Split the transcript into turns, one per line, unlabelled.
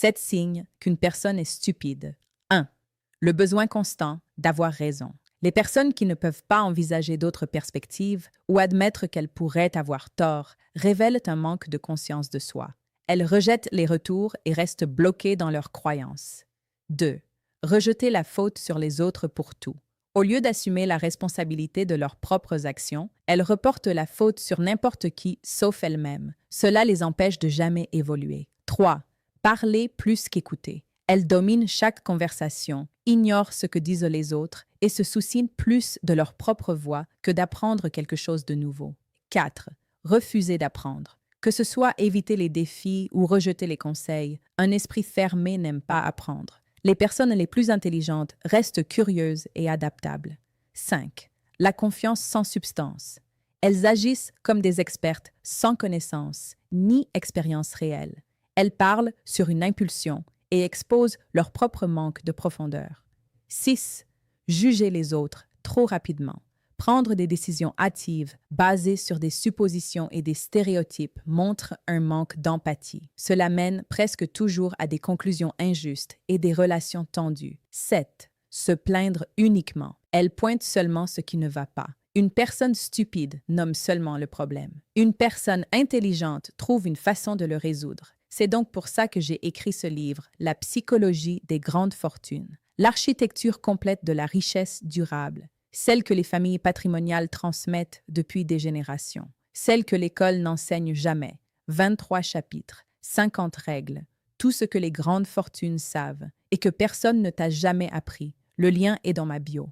7 signes qu'une personne est stupide. 1. Le besoin constant d'avoir raison. Les personnes qui ne peuvent pas envisager d'autres perspectives ou admettre qu'elles pourraient avoir tort révèlent un manque de conscience de soi. Elles rejettent les retours et restent bloquées dans leurs croyances. 2. Rejeter la faute sur les autres pour tout. Au lieu d'assumer la responsabilité de leurs propres actions, elles reportent la faute sur n'importe qui sauf elles-mêmes. Cela les empêche de jamais évoluer. 3. Parler plus qu'écouter. Elles dominent chaque conversation, ignorent ce que disent les autres et se soucient plus de leur propre voix que d'apprendre quelque chose de nouveau. 4. Refuser d'apprendre. Que ce soit éviter les défis ou rejeter les conseils, un esprit fermé n'aime pas apprendre. Les personnes les plus intelligentes restent curieuses et adaptables. 5. La confiance sans substance. Elles agissent comme des expertes sans connaissance ni expérience réelle. Elles parlent sur une impulsion et exposent leur propre manque de profondeur. 6. Juger les autres trop rapidement. Prendre des décisions hâtives basées sur des suppositions et des stéréotypes montre un manque d'empathie. Cela mène presque toujours à des conclusions injustes et des relations tendues. 7. Se plaindre uniquement. Elle pointe seulement ce qui ne va pas. Une personne stupide nomme seulement le problème. Une personne intelligente trouve une façon de le résoudre. C'est donc pour ça que j'ai écrit ce livre, La psychologie des grandes fortunes. L'architecture complète de la richesse durable. Celle que les familles patrimoniales transmettent depuis des générations, celle que l'école n'enseigne jamais, 23 chapitres, 50 règles, tout ce que les grandes fortunes savent et que personne ne t'a jamais appris. Le lien est dans ma bio.